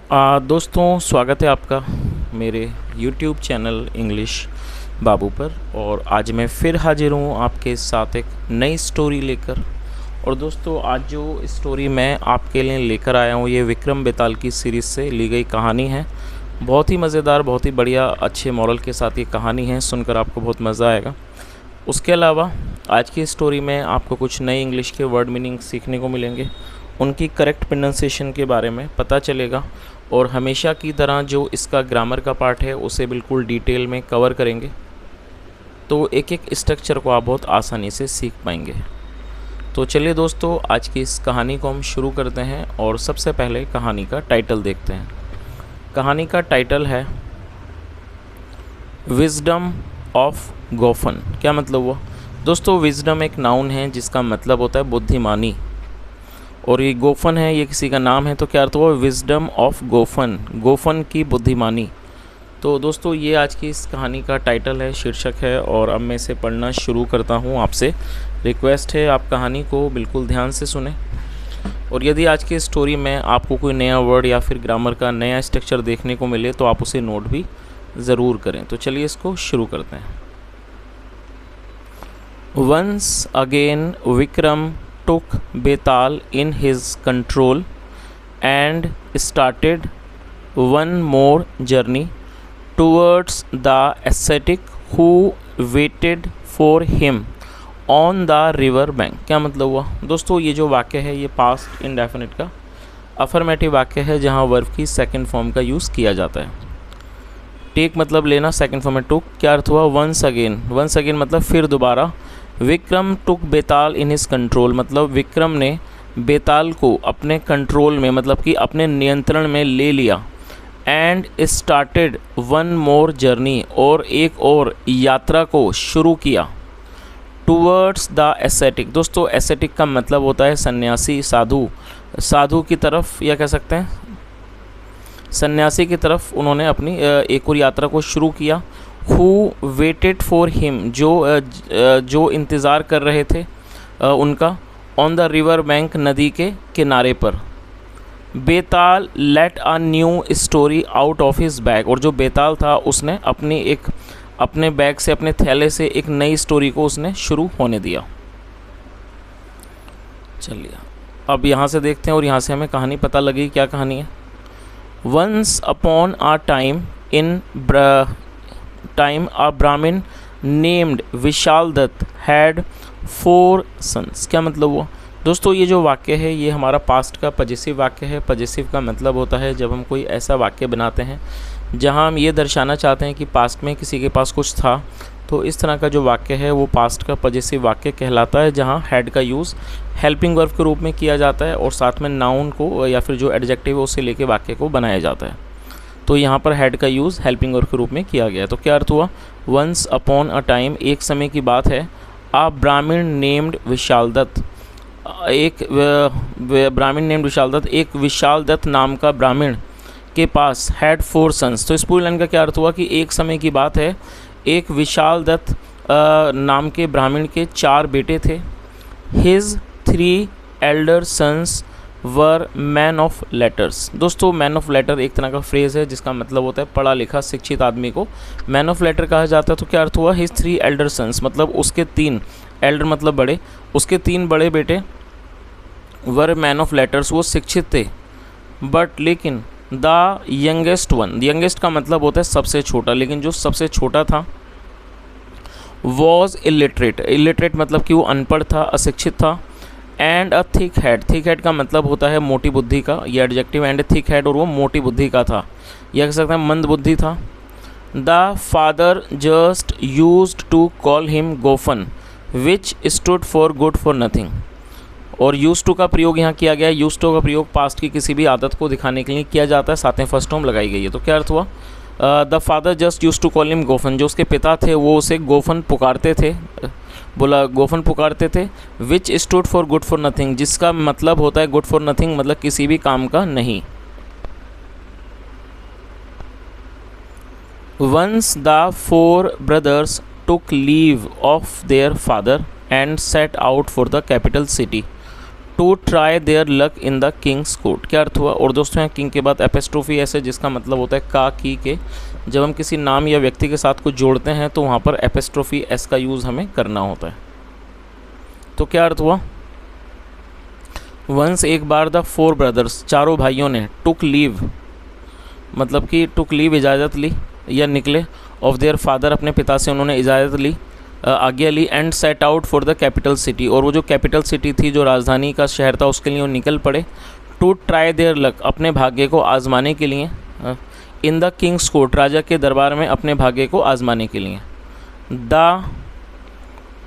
दोस्तों, स्वागत है आपका मेरे YouTube चैनल इंग्लिश बाबू पर। और आज मैं फिर हाजिर हूँ आपके साथ एक नई स्टोरी लेकर। और दोस्तों, आज जो स्टोरी मैं आपके लिए लेकर आया हूँ ये विक्रम बेताल की सीरीज़ से ली गई कहानी है। बहुत ही मज़ेदार, बहुत ही बढ़िया, अच्छे मॉरल के साथ ये कहानी है। सुनकर आपको बहुत मज़ा आएगा। उसके अलावा आज की स्टोरी में आपको कुछ नए इंग्लिश के वर्ड मीनिंग सीखने को मिलेंगे, उनकी करेक्ट प्रोनाउंसिएशन के बारे में पता चलेगा। और हमेशा की तरह जो इसका ग्रामर का पार्ट है उसे बिल्कुल डिटेल में कवर करेंगे, तो एक एक स्ट्रक्चर को आप बहुत आसानी से सीख पाएंगे। तो चलिए दोस्तों, आज की इस कहानी को हम शुरू करते हैं। और सबसे पहले कहानी का टाइटल देखते हैं। कहानी का टाइटल है विजडम ऑफ गोफन। क्या मतलब हुआ दोस्तों? विजडम एक नाउन है जिसका मतलब होता है बुद्धिमानी, और ये गोफन है, ये किसी का नाम है, तो क्या अर्थ हुआ? विजडम ऑफ गोफन, गोफन की बुद्धिमानी। तो दोस्तों, ये आज की इस कहानी का टाइटल है, शीर्षक है। और अब मैं इसे पढ़ना शुरू करता हूँ। आपसे रिक्वेस्ट है आप कहानी को बिल्कुल ध्यान से सुने। और यदि आज की स्टोरी में आपको कोई नया वर्ड या फिर ग्रामर का नया स्ट्रक्चर देखने को मिले तो आप उसे नोट भी ज़रूर करें। तो चलिए इसको शुरू करते हैं। Once again Vikram took Betal in his control and started one more journey towards the ascetic who waited for him on the river bank। क्या मतलब हुआ दोस्तों? ये जो वाक्य है ये पास्ट इंडेफिनिट का अफर्मेटिव वाक्य है जहाँ वर्ब की सेकंड फॉर्म का यूज़ किया जाता है। टेक मतलब लेना, सेकंड फॉर्म में टुक। क्या अर्थ हुआ? वंस अगेन, वंस अगेन मतलब फिर दोबारा। विक्रम टुक बेताल इन हिज कंट्रोल मतलब विक्रम ने बेताल को अपने कंट्रोल में, मतलब कि अपने नियंत्रण में ले लिया। And started one more journey, और एक और यात्रा को शुरू किया। Towards the ascetic. दोस्तों, एसेटिक का मतलब होता है सन्यासी, साधु, साधु की तरफ, या कह सकते हैं सन्यासी की तरफ उन्होंने अपनी एक और यात्रा को शुरू किया। Who waited for him, जो इंतज़ार कर रहे थे उनका। ऑन द रिवर बैंक, नदी के किनारे पर। Betal let a new story out of his bag, और जो बेताल था उसने अपने बैग से, अपने थैले से एक नई स्टोरी को उसने शुरू होने दिया। चलिए अब यहाँ से देखते हैं और यहाँ से हमें कहानी पता लगी क्या कहानी है। Once upon a time a Brahmin named Vishal Dutt had 4 sons। क्या मतलब हुआ दोस्तों? ये जो वाक्य है ये हमारा पास्ट का पजेसिव वाक्य है। पजेसिव का मतलब होता है जब हम कोई ऐसा वाक्य बनाते हैं जहां हम ये दर्शाना चाहते हैं कि पास्ट में किसी के पास कुछ था, तो इस तरह का जो वाक्य है वो पास्ट का पजेसिव वाक्य कहलाता है, जहाँ हैड का यूज़ हेल्पिंग वर्ब के रूप में किया जाता है और साथ में नाउन को या फिर जो एडजेक्टिव है उसे लेके वाक्य को बनाया जाता है। तो यहाँ पर हैड का यूज़ हेल्पिंग वर्ब के रूप में किया गया। तो क्या अर्थ हुआ? वंस अपॉन अ टाइम, एक समय की बात है। आ ब्राह्मण नेम्ड विशाल दत्त, एक ब्राह्मण नेम्ड विशाल दत्त, एक विशाल दत्त नाम का ब्राह्मण के पास हैड 4 सन्स। तो इस पूरी लाइन का क्या अर्थ हुआ कि एक समय की बात है, एक विशाल दत्त नाम के ब्राह्मण के 4 बेटे थे। His 3 elder sons were man of letters. दोस्तों, मैन ऑफ लेटर एक तरह का फ्रेज़ है जिसका मतलब होता है पढ़ा लिखा शिक्षित आदमी को मैन ऑफ लेटर कहा जाता है। तो क्या अर्थ हुआ? हिज 3 एल्डर सन्स मतलब उसके 3 एल्डर मतलब बड़े, उसके 3 बड़े बेटे वर मैन ऑफ लेटर्स, वो शिक्षित थे। बट लेकिन द यंगेस्ट वन, यंगेस्ट का मतलब होता है सबसे छोटा, लेकिन जो सबसे छोटा था वॉज इलिटरेट। इलिटरेट मतलब कि वो अनपढ़ था, अशिक्षित था। And a thick head, thick head का मतलब होता है मोटी बुद्धि का, ये एडजेक्टिव। एंड थिक हेड, और वो मोटी बुद्धि का था, यह कह सकते हैं मंद बुद्धि था। The father just used to call him Gophan which stood for good for nothing. और यूज टू का प्रयोग यहाँ किया गया है। यूज टू का प्रयोग पास्ट की किसी भी आदत को दिखाने के लिए किया जाता है, साथ में फर्स्ट फॉर्म लगाई गई है। तो क्या अर्थ हुआ? The father just use to call him गोफन, जो उसके पिता थे वो उसे गोफन पुकारते थे, बोला गोफन पुकारते थे। Which stood for good for nothing, जिसका मतलब होता है गुड फॉर नथिंग मतलब किसी भी काम का नहीं। Once the 4 brothers took leave of their father and set out for the capital city to try their luck in the king's court. क्या अर्थ हुआ? और दोस्तों यहाँ किंग के बाद एपिस्ट्रोफी एस है, जिसका मतलब होता है का की के। जब हम किसी नाम या व्यक्ति के साथ कुछ जोड़ते हैं तो वहाँ पर एपिस्ट्रोफी एस का यूज़ हमें करना होता है। तो क्या अर्थ हुआ? वंस एक बार द 4 ब्रदर्स, चारों भाइयों ने, टुक लीव मतलब कि टुक लीव इजाज़त ली या निकले, ऑफ देयर फादर अपने पिता से उन्होंने इजाज़त ली, आज्ञा ली, and set out for the capital city, और वो जो कैपिटल सिटी थी, जो राजधानी का शहर था, उसके लिए वो निकल पड़े। टू ट्राई देयर लक, अपने भाग्य को आजमाने के लिए, इन द किंग्स कोर्ट, राजा के दरबार में अपने भाग्य को आजमाने के लिए। The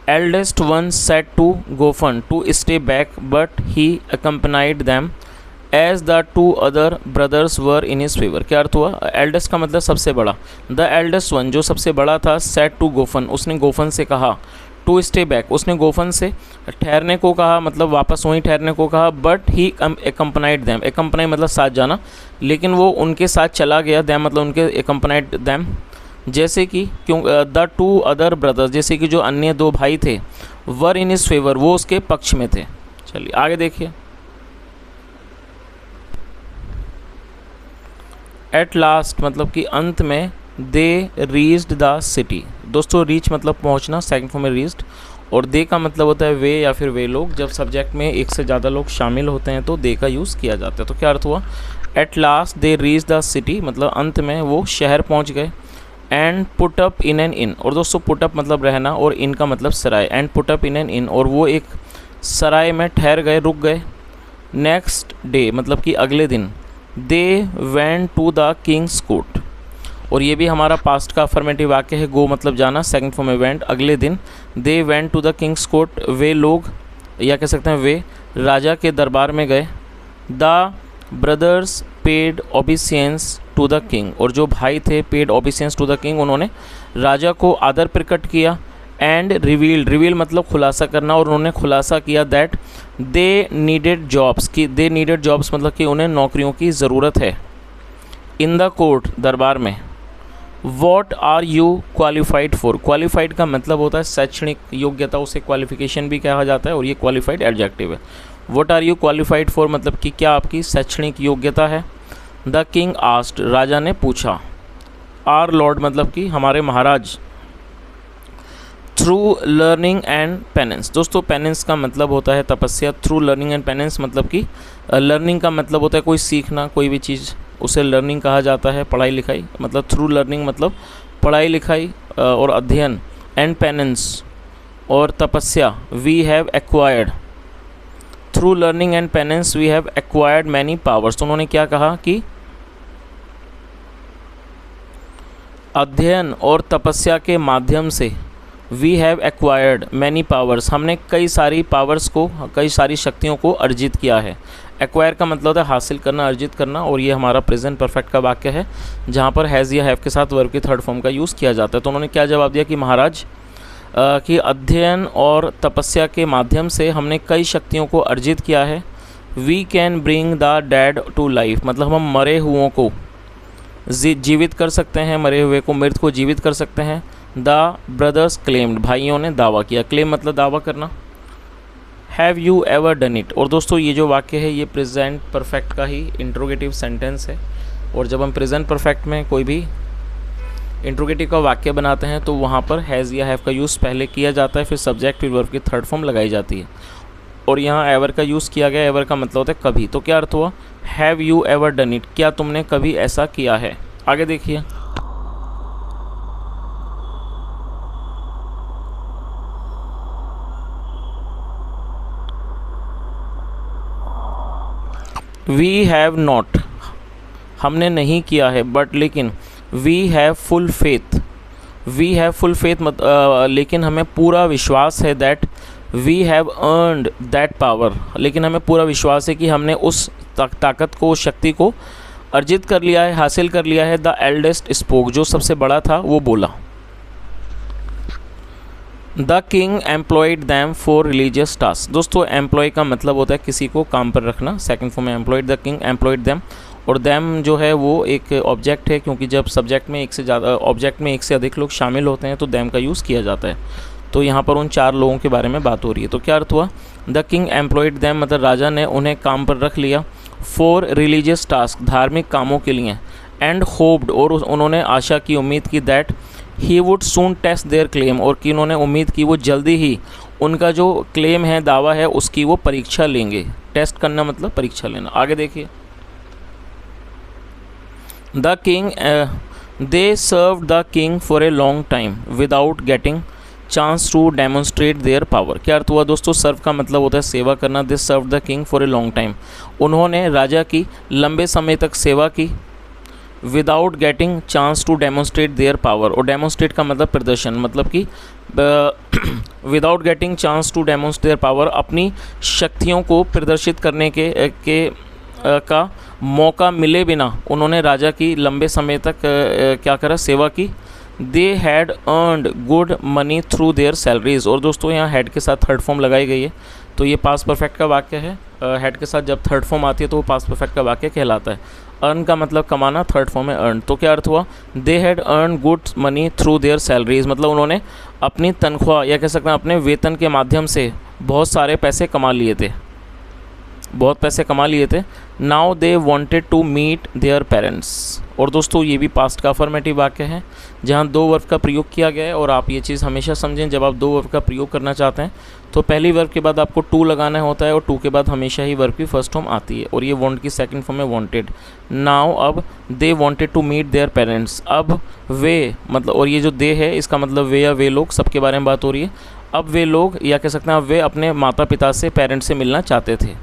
eldest one said to Gophan to stay back but he accompanied them as the 2 other brothers were in his favour. क्या अर्थ हुआ? एल्डेस्ट का मतलब सबसे बड़ा। द एल्डेस्ट वन, जो सबसे बड़ा था, सेट टू गोफन, उसने गोफन से कहा, टू स्टे बैक, उसने गोफन से ठहरने को कहा, मतलब वापस वहीं ठहरने को कहा, बट ही एकम्पनाइड दैम, एकम्पनाई मतलब साथ जाना, लेकिन वो उनके साथ चला गया, दैम मतलब उनके, एकम्पनाइड दैम जैसे कि क्यों, द 2 अदर ब्रदर्स, जैसे कि जो अन्य 2 भाई थे, वर इन हिज फेवर, वो उसके पक्ष में थे। चलिए आगे देखिए। एट लास्ट मतलब कि अंत में, दे रीच्ड द सिटी। दोस्तों रीच मतलब पहुंचना, सेकंड फॉर्म में रीच्ड, और दे का मतलब होता है वे या फिर वे लोग। जब सब्जेक्ट में एक से ज़्यादा लोग शामिल होते हैं तो दे का यूज़ किया जाता है। तो क्या अर्थ हुआ? At last they reach the city मतलब अंत में वो शहर पहुंच गए। And put up in an inn, और दोस्तों पुट अप मतलब रहना और इन का मतलब सराय। And put up in an inn, और वो एक सराय में ठहर गए, रुक गए। नेक्स्ट डे मतलब कि अगले दिन, they went to the king's court, और ये भी हमारा पास्ट का अफर्मेटिव वाक्य है। गो मतलब जाना, सेकंड फॉर्म में वेंट, अगले दिन। They went to the king's court, वे लोग या कह सकते हैं वे राजा के दरबार में गए। The brothers paid obeisance to the king, और जो भाई थे, paid obeisance to the king, उन्होंने राजा को आदर प्रकट किया। एंड रिवील मतलब खुलासा करना, और उन्होंने खुलासा किया दैट दे नीडेड जॉब्स, कि दे नीडेड जॉब्स मतलब कि उन्हें नौकरियों की ज़रूरत है। इन द कोर्ट दरबार में। What are you qualified for, qualified का मतलब होता है शैक्षणिक योग्यता, उसे क्वालिफिकेशन भी कहा जाता है, और ये क्वालिफाइड एडजेक्टिव है। What are you qualified for मतलब कि क्या आपकी शैक्षणिक योग्यता है। द किंग आस्क्ड, राजा ने पूछा। आर लॉर्ड मतलब कि हमारे महाराज। थ्रू लर्निंग एंड पेनेंस, दोस्तों पेनेंस का मतलब होता है तपस्या। थ्रू लर्निंग एंड पेनेंस मतलब कि लर्निंग का मतलब होता है कोई सीखना, कोई भी चीज़, उसे लर्निंग कहा जाता है, पढ़ाई लिखाई। मतलब थ्रू लर्निंग मतलब पढ़ाई लिखाई और अध्ययन, एंड पेनेंस और तपस्या। We have acquired, through learning and penance we have acquired many powers. तो उन्होंने क्या कहा कि अध्ययन और तपस्या के माध्यम से we have acquired many powers, हमने कई सारी पावर्स को, कई सारी शक्तियों को अर्जित किया है। एक्वायर का मतलब होता है हासिल करना, अर्जित करना, और ये हमारा प्रेजेंट परफेक्ट का वाक्य है जहाँ पर हैज़ या हैव के साथ वर्ब की थर्ड फॉर्म का यूज़ किया जाता है। तो उन्होंने क्या जवाब दिया कि महाराज कि अध्ययन और तपस्या के माध्यम से हमने कई शक्तियों को अर्जित किया है। We can bring the dead to life, मतलब हम मरे हुओं को जीवित कर सकते हैं, मरे हुए को, मृत को जीवित कर सकते हैं। द ब्रदर्स क्लेम्ड, भाइयों ने दावा किया। क्लेम मतलब दावा करना। Have you ever done it, और दोस्तों ये जो वाक्य है ये प्रेजेंट परफेक्ट का ही इंट्रोगेटिव सेंटेंस है, और जब हम प्रेजेंट परफेक्ट में कोई भी इंट्रोगेटिव का वाक्य बनाते हैं तो वहाँ पर हैज़ या हैव का यूज़ पहले किया जाता है, फिर सब्जेक्ट फिर वर्ब की थर्ड फॉर्म लगाई जाती है, और यहाँ एवर का यूज़ किया गया। एवर का मतलब होता है कभी। तो क्या अर्थ हुआ? Have you ever done it, क्या तुमने कभी ऐसा किया है। आगे देखिए। वी हैव नॉट, हमने नहीं किया है, बट लेकिन। We have full faith, we have full faith लेकिन हमें पूरा विश्वास है। That we have earned that power, लेकिन हमें पूरा विश्वास है कि हमने उस ताकत को, उस शक्ति को अर्जित कर लिया है, हासिल कर लिया है। द एल्डेस्ट स्पोक, जो सबसे बड़ा था वो बोला। The king employed them for religious task, दोस्तों एम्प्लॉय का मतलब होता है किसी को काम पर रखना, सेकंड फॉर्म में employed. The king employed them, और दैम जो है वो एक ऑब्जेक्ट है, क्योंकि जब सब्जेक्ट में एक से ज़्यादा, ऑब्जेक्ट में एक से अधिक लोग शामिल होते हैं तो दैम का यूज़ किया जाता है। तो यहाँ पर उन 4 लोगों के बारे में बात हो रही है। तो क्या अर्थ हुआ, द किंग एम्प्लॉयड दैम, मतलब राजा ने उन्हें काम पर रख लिया, फॉर रिलीजियस टास्क, धार्मिक कामों के लिए, एंड होप्ड, और उन्होंने आशा की, उम्मीद की, that he would soon test their claim, और कि उन्होंने उम्मीद की वो जल्दी ही उनका जो क्लेम है, दावा है, उसकी वो परीक्षा लेंगे। टेस्ट करना मतलब परीक्षा लेना। आगे देखिए, the king they serve the king for a long time without getting chance to demonstrate their power. क्या अर्थ हुआ दोस्तों, सर्व का मतलब होता है सेवा करना। This serve the king for a long time, उन्होंने राजा की लंबे समय तक सेवा की, without getting chance to demonstrate their power, और डेमोन्स्ट्रेट का मतलब प्रदर्शन, मतलब कि without getting chance to demonstrate their power, अपनी शक्तियों को प्रदर्शित करने का मौका मिले बिना उन्होंने राजा की लंबे समय तक क्या करा, सेवा की। They had earned good money through their salaries, और दोस्तों यहाँ हैड के साथ थर्ड फॉर्म लगाई गई है, तो ये पास्ट परफेक्ट का वाक्य है। हैड के साथ जब थर्ड फॉर्म आती है तो वो पास्ट परफेक्ट का वाक्य कहलाता है। अर्न का मतलब कमाना, थर्ड फॉर्म है अर्न। तो क्या अर्थ हुआ, they had earn good money through their salaries, मतलब उन्होंने अपनी तनख्वाह या कह सकते हैं अपने वेतन के माध्यम से बहुत सारे पैसे कमा लिए थे, बहुत पैसे कमा लिए थे। Now they wanted to meet their parents, और दोस्तों ये भी पास्ट का अफर्मेटिव वाक्य है जहाँ 2 वर्ब का प्रयोग किया गया है। और आप ये चीज़ हमेशा समझें, जब आप 2 वर्ब का प्रयोग करना चाहते हैं तो पहली वर्ब के बाद आपको टू लगाना होता है, और टू के बाद हमेशा ही वर्ब की फर्स्ट फॉर्म आती है, और ये वांट की सेकंड फॉर्म है वांटेड। नाउ अब they wanted to meet their parents, अब वे मतलब, और ये जो दे है इसका मतलब वे या वे लोग, सबके बारे में बात हो रही है। अब वे लोग या कह सकते हैं अब वे अपने माता पिता से, पेरेंट्स से मिलना चाहते थे।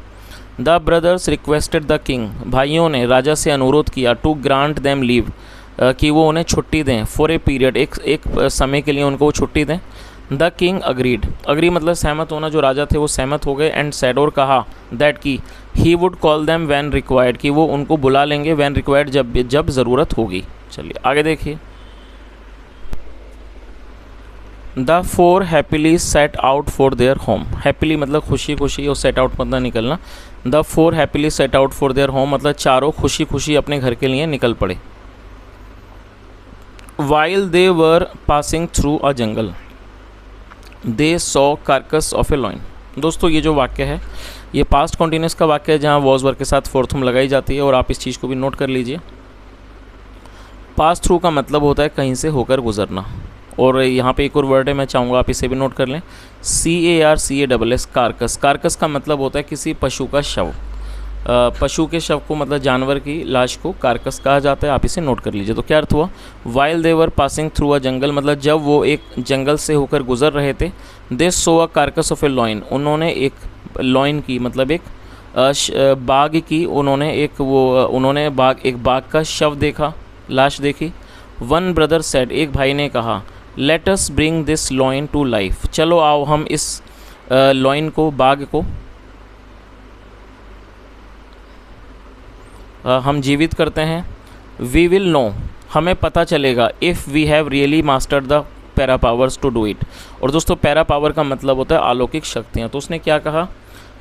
The brothers requested the king, भाइयों ने राजा से अनुरोध किया, टू ग्रांट देम लीव, कि वो उन्हें छुट्टी दें, फॉर ए पीरियड, एक समय के लिए उनको वो छुट्टी दें। द किंग अग्रीड, अग्री मतलब सहमत होना, जो राजा थे वो सहमत हो गए। एंड सेड, और कहा, दैट की he would call them when required, कि वो उनको बुला लेंगे व्हेन रिक्वायर्ड, जब ज़रूरत होगी। चलिए आगे देखिए, the 4 happily set out for their home, happily मतलब खुशी खुशी, और सेट आउट मतलब निकलना। The 4 happily set out for their home मतलब चारों खुशी खुशी अपने घर के लिए निकल पड़े। While they were passing through a jungle they saw carcass of a lion. दोस्तों ये जो वाक्य है ये पास्ट कॉन्टिन्यूस का वाक्य है जहाँ वॉज वर्ब के साथ फोर्थ फॉर्म लगाई जाती है, और आप इस चीज़ को भी नोट कर लीजिए। पास थ्रू का मतलब होता है कहीं से होकर गुजरना, और यहाँ पे एक और वर्ड है, मैं चाहूँगा आप इसे भी नोट कर लें, CARCASS, कार्कस। कार्कस का मतलब होता है किसी पशु का शव, पशु के शव को मतलब जानवर की लाश को कार्कस कहा जाता है, आप इसे नोट कर लीजिए। तो क्या अर्थ हुआ, while they were passing through a jungle मतलब जब वो एक जंगल से होकर गुजर रहे थे। दे सो अ कार्कस ऑफ ए लॉइन, उन्होंने एक लॉइन की मतलब एक बाघ की, उन्होंने एक बाघ का शव देखा, लाश देखी। वन ब्रदर सेड, एक भाई ने कहा, let us bring this lion to life, चलो आओ हम इस लॉइन को, बाघ को हम जीवित करते हैं। वी विल नो, हमें पता चलेगा, if we have really mastered the para powers to do it. और दोस्तों पैरा पावर का मतलब होता है अलौकिक शक्तियाँ। तो उसने क्या कहा,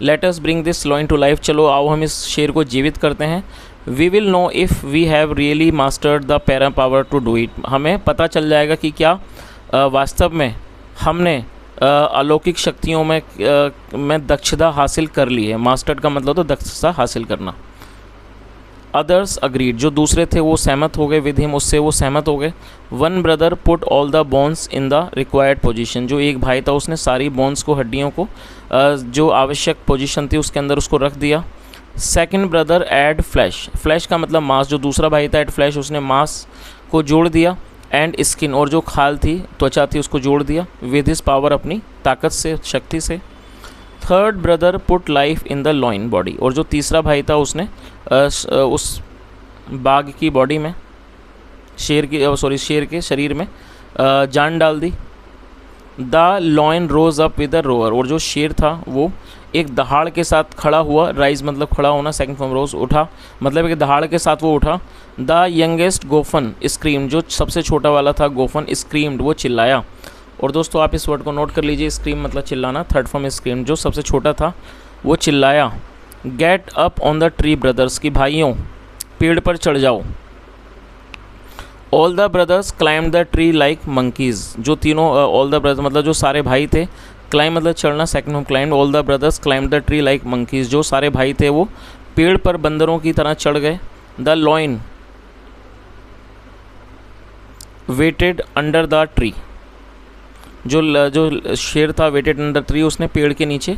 let us bring this lion to life, चलो आओ हम इस शेर को जीवित करते हैं। We will know if we have really mastered the para power to do it, हमें पता चल जाएगा कि क्या वास्तव में हमने अलौकिक शक्तियों में दक्षता हासिल कर ली है। मास्टर्ड का मतलब तो दक्षता हासिल करना। अदर्स अग्रीड, जो दूसरे थे वो सहमत हो गए, विद हिम, उससे वो सहमत हो गए। One brother put all the bones in the required position, जो एक भाई था उसने सारी बोन्स को, हड्डियों को जो आवश्यक पोजीशन थी उसके अंदर उसको रख दिया। Second brother add flash, flash का मतलब मांस, जो दूसरा भाई था ऐड फ्लैश, उसने मांस को जोड़ दिया। एंड स्किन, और जो खाल थी, त्वचा थी, उसको जोड़ दिया। विद हिज पावर, अपनी ताकत से, शक्ति से। Third brother put life in the lion body, और जो तीसरा भाई था उसने उस बाघ की बॉडी में, शेर के शरीर में जान डाल दी। The lion rose up with a roar, और जो शेर था वो एक दहाड़ के साथ खड़ा हुआ। राइज मतलब खड़ा होना, सेकंड फॉर्म रोज, उठा मतलब एक दहाड़ के साथ वो उठा। द यंगेस्ट गोफन स्क्रीम, जो सबसे छोटा वाला था गोफन, स्क्रीम्ड, वो चिल्लाया। और दोस्तों आप इस वर्ड को नोट कर लीजिए, स्क्रीम मतलब चिल्लाना, थर्ड फॉर्म स्क्रीम, जो सबसे छोटा था वो चिल्लाया। Get up on the tree brothers, की भाइयों पेड़ पर चढ़ जाओ। All the brothers climb the tree like monkeys, जो तीनों ऑल द ब्रदर्स मतलब जो सारे भाई थे, क्लाइम मतलब चढ़ना, second form climb, all the brothers climb the tree like monkeys, जो सारे भाई थे वो पेड़ पर बंदरों की तरह चढ़ गए। The lion waited under the tree, जो शेर था वेटेड अंडर ट्री, उसने पेड़ के नीचे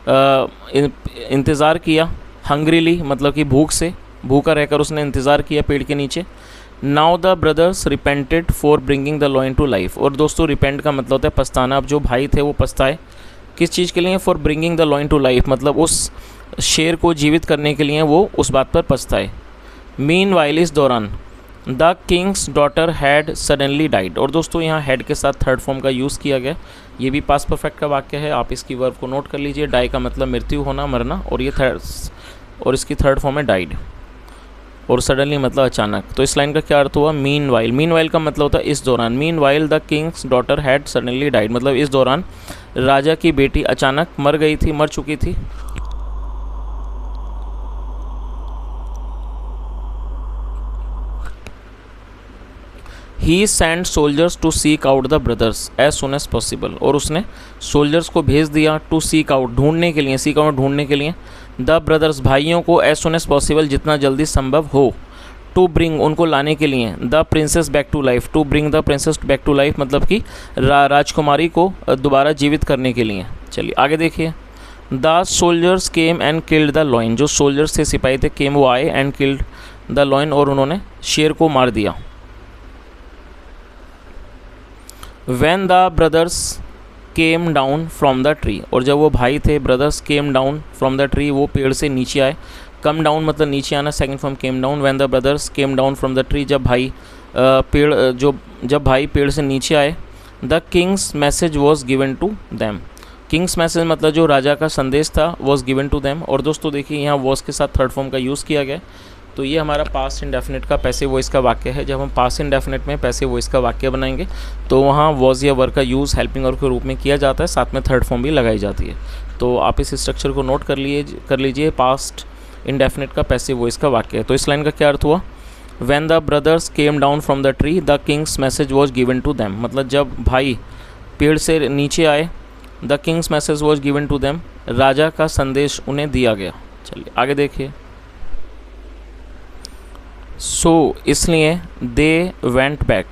इंतज़ार किया। हंग्रीली मतलब कि भूखा रहकर उसने इंतज़ार किया पेड़ के नीचे। Now the brothers repented for bringing the lion to life, और दोस्तों रिपेंट का मतलब होता है पछताना। अब जो भाई थे वो पछताए किस चीज़ के लिए? For bringing the lion to life, मतलब उस शेर को जीवित करने के लिए वो उस बात पर पछताए। मीन वाइल, इस दौरान, the Kings daughter had suddenly died, और दोस्तों यहाँ हैड के साथ थर्ड फॉर्म का यूज़ किया गया। ये भी पास्ट परफेक्ट का वाक्य है, आप इसकी वर्ब को नोट कर लीजिए। डाई का मतलब मृत्यु होना, मरना, और ये और इसकी थर्ड फॉर्म है डाइड, और सडनली मतलब अचानक। तो इस लाइन का क्या अर्थ हुआ? Mean while. मीन वाइल का मतलब होता है इस दौरान। Mean while the Kings daughter had suddenly died, मतलब इस दौरान राजा की बेटी अचानक मर गई थी, मर चुकी थी। He send soldiers to seek out the brothers as soon as possible, और उसने सोल्जर्स को भेज दिया टू सीक आउट, ढूंढने के लिए, सीक आउट ढूंढने के लिए, द ब्रदर्स भाइयों को, एज सुन एज पॉसिबल जितना जल्दी संभव हो, टू ब्रिंग उनको लाने के लिए, the princess back to life, to bring the princess back to life मतलब कि राजकुमारी को दोबारा जीवित करने के लिए। चलिए आगे देखिए। The soldiers came and killed the lion, जो सोल्जर्स थे, सिपाही थे, केम वो आए, एंड किल्ड द लॉइन, और उन्होंने शेर को मार दिया। When the brothers came down from the tree, और जब वो भाई थे brothers came down from the tree, वो पेड़ से नीचे आए। come down मतलब नीचे आना, second form came down। when the brothers came down from the tree, जब भाई पेड़ से नीचे आए। the king's message was given to them, Kings message मतलब जो राजा का संदेश था was given to them। और दोस्तों देखिए यहाँ was के साथ थर्ड फॉर्म का यूज़ किया गया। तो ये हमारा पास्ट इंडेफिनिट का पैसिव वॉइस का वाक्य है। जब हम पास्ट इंडेफिनिट में पैसिव वॉइस का वाक्य बनाएंगे तो वहाँ वॉज या वर का यूज़ हेल्पिंग वर्ब के रूप में किया जाता है, साथ में थर्ड फॉर्म भी लगाई जाती है। तो आप इस स्ट्रक्चर को नोट कर लीजिए। पास्ट इंडेफिनिट का पैसिव वॉइस का वाक्य है। तो इस लाइन का क्या अर्थ हुआ? When the brothers came down from the tree the king's message was given to them, मतलब जब भाई पेड़ से नीचे आए, the king's message was given to them, राजा का संदेश उन्हें दिया गया। चलिए आगे देखिए। सो इसलिए दे वेंट बैक,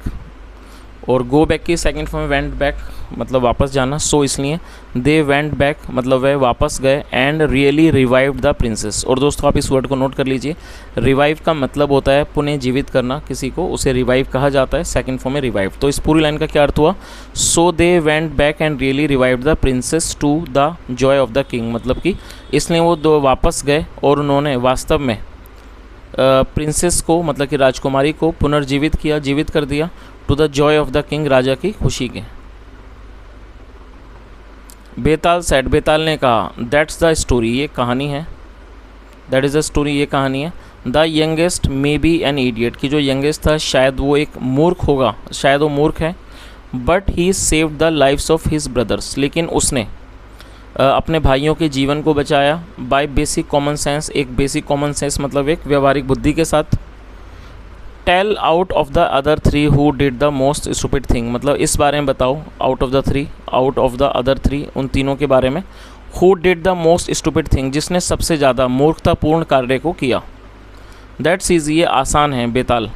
और गो बैक की सेकंड फॉर्म में वेंट बैक मतलब वापस जाना। सो इसलिए दे वेंट बैक मतलब वह वापस गए, and really revived the princess. और दोस्तों आप इस वर्ड को नोट कर लीजिए। रिवाइव का मतलब होता है पुनः जीवित करना किसी को, उसे रिवाइव कहा जाता है, सेकंड फॉर्म में रिवाइव। तो इस पूरी लाइन का क्या अर्थ हुआ? So they went back and really revived the princess to the joy of the king, मतलब कि इसलिए वो दो वापस गए और उन्होंने वास्तव में प्रिंसेस को मतलब कि राजकुमारी को पुनर्जीवित किया, जीवित कर दिया, to the joy of the king, राजा की खुशी के। बेताल सेड, बेताल ने कहा, दैट्स द स्टोरी, ये कहानी है, दैट इज़ द स्टोरी, ये कहानी है। The youngest may be an idiot, कि जो यंगेस्ट था शायद वो एक मूर्ख होगा, शायद वो मूर्ख है। But he saved the lives of his brothers, लेकिन उसने अपने भाइयों के जीवन को बचाया। बाय बेसिक कॉमन सेंस, एक बेसिक कॉमन सेंस मतलब एक व्यवहारिक बुद्धि के साथ। Tell out of the other three who did the most stupid thing, मतलब इस बारे में बताओ, out of the other three, उन तीनों के बारे में। Who did the most stupid thing, जिसने सबसे ज़्यादा मूर्खतापूर्ण कार्य को किया। दैट्स इजी, ये आसान है Betal.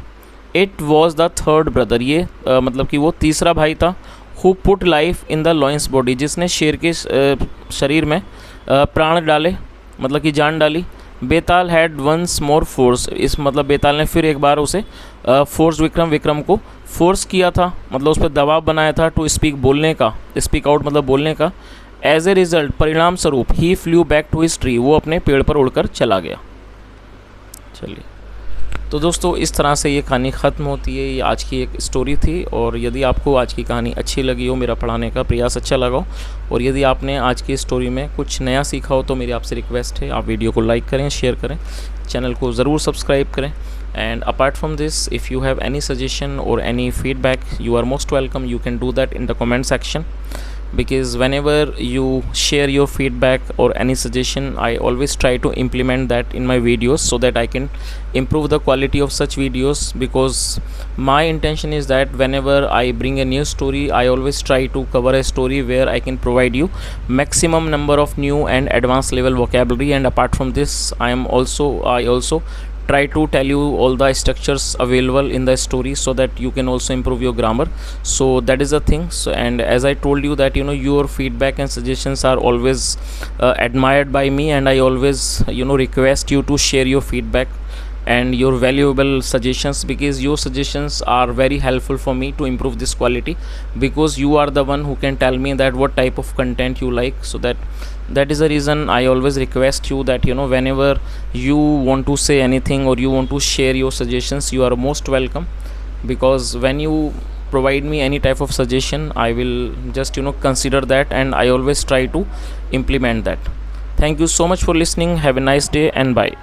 It was the third brother, ये मतलब कि वो तीसरा भाई था। Who put life in the lion's body, जिसने शेर के शरीर में प्राण डाले मतलब कि जान डाली। बेताल हैड वंस मोर फोर्स, इस मतलब बेताल ने फिर एक बार उसे फोर्स विक्रम को फोर्स किया था, मतलब उस पर दबाव बनाया था, टू स्पीक बोलने का, स्पीक आउट मतलब बोलने का। एज ए रिजल्ट परिणाम स्वरूप he flew back to his tree, वो अपने पेड़ पर उड़कर चला गया। चलिए तो दोस्तों इस तरह से ये कहानी ख़त्म होती है। ये आज की एक स्टोरी थी, और यदि आपको आज की कहानी अच्छी लगी हो, मेरा पढ़ाने का प्रयास अच्छा लगा हो, और यदि आपने आज की स्टोरी में कुछ नया सीखा हो, तो मेरी आपसे रिक्वेस्ट है आप वीडियो को लाइक करें, शेयर करें, चैनल को ज़रूर सब्सक्राइब करें। And apart from this, if you have any suggestion or any feedback, you are most welcome, you can do that in the comment section. because whenever you share your feedback or any suggestion, I always try to implement that in my videos so that I can improve the quality of such videos. Because my intention is that whenever I bring a new story, I always try to cover a story where I can provide you maximum number of new and advanced level vocabulary. And apart from this, I also try to tell you all the structures available in the story so that you can also improve your grammar. So that is the thing. So, and as I told you that your feedback and suggestions are always admired by me, and I always request you to share your feedback and your valuable suggestions, because your suggestions are very helpful for me to improve this quality, because you are the one who can tell me that what type of content you like. So that is the reason I always request you that whenever you want to say anything or you want to share your suggestions, you are most welcome. Because when you provide me any type of suggestion, I will just consider that, and I always try to implement that. Thank you so much for listening. Have a nice day, and bye.